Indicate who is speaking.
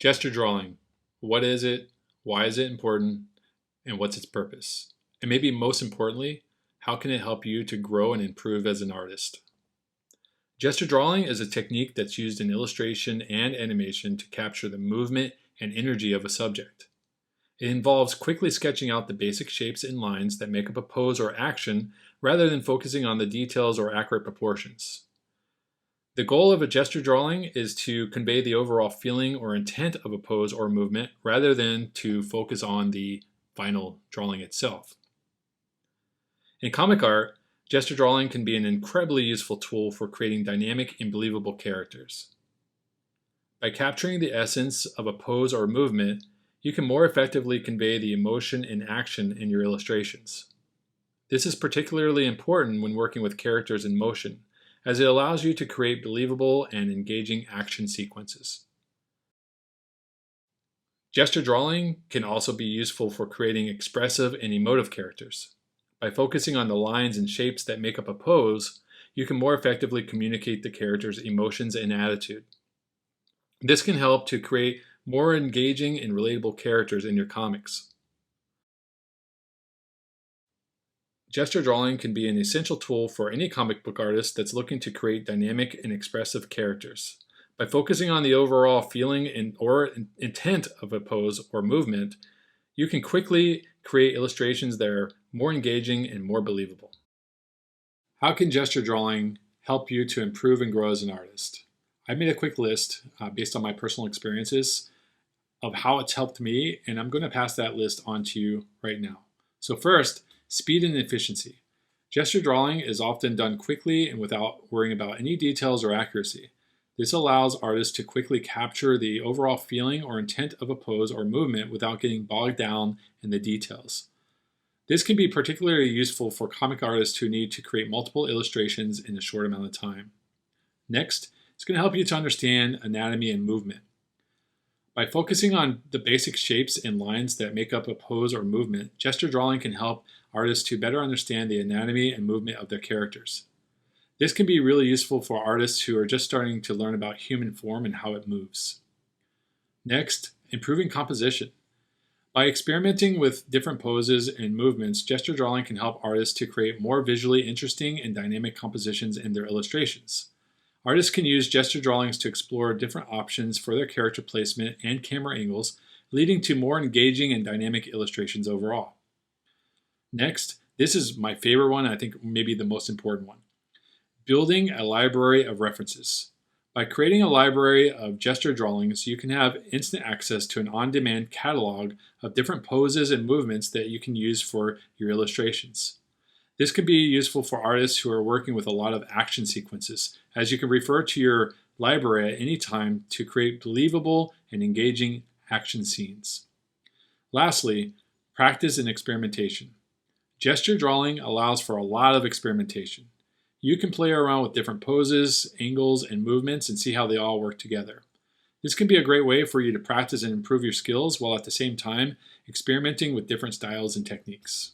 Speaker 1: Gesture drawing. What is it? Why is it important? And what's its purpose? And maybe most importantly, how can it help you to grow and improve as an artist? Gesture drawing is a technique that's used in illustration and animation to capture the movement and energy of a subject. It involves quickly sketching out the basic shapes and lines that make up a pose or action rather than focusing on the details or accurate proportions. The goal of a gesture drawing is to convey the overall feeling or intent of a pose or movement rather than to focus on the final drawing itself. In comic art, gesture drawing can be an incredibly useful tool for creating dynamic and believable characters. By capturing the essence of a pose or movement, you can more effectively convey the emotion and action in your illustrations. This is particularly important when working with characters in motion, as it allows you to create believable and engaging action sequences. Gesture drawing can also be useful for creating expressive and emotive characters. By focusing on the lines and shapes that make up a pose, you can more effectively communicate the character's emotions and attitude. This can help to create more engaging and relatable characters in your comics. Gesture drawing can be an essential tool for any comic book artist that's looking to create dynamic and expressive characters. By focusing on the overall feeling or intent of a pose or movement, you can quickly create illustrations that are more engaging and more believable. How can gesture drawing help you to improve and grow as an artist? I made a quick list based on my personal experiences of how it's helped me, and I'm going to pass that list on to you right now. So first, speed and efficiency. Gesture drawing is often done quickly and without worrying about any details or accuracy. This allows artists to quickly capture the overall feeling or intent of a pose or movement without getting bogged down in the details. This can be particularly useful for comic artists who need to create multiple illustrations in a short amount of time. Next, it's going to help you to understand anatomy and movement. By focusing on the basic shapes and lines that make up a pose or movement, gesture drawing can help artists to better understand the anatomy and movement of their characters. This can be really useful for artists who are just starting to learn about human form and how it moves. Next, improving composition. By experimenting with different poses and movements, gesture drawing can help artists to create more visually interesting and dynamic compositions in their illustrations. Artists can use gesture drawings to explore different options for their character placement and camera angles, leading to more engaging and dynamic illustrations overall. Next, this is my favorite one, I think maybe the most important one. Building a library of references. By creating a library of gesture drawings, you can have instant access to an on-demand catalog of different poses and movements that you can use for your illustrations. This can be useful for artists who are working with a lot of action sequences, as you can refer to your library at any time to create believable and engaging action scenes. Lastly, practice and experimentation. Gesture drawing allows for a lot of experimentation. You can play around with different poses, angles, and movements and see how they all work together. This can be a great way for you to practice and improve your skills while at the same time experimenting with different styles and techniques.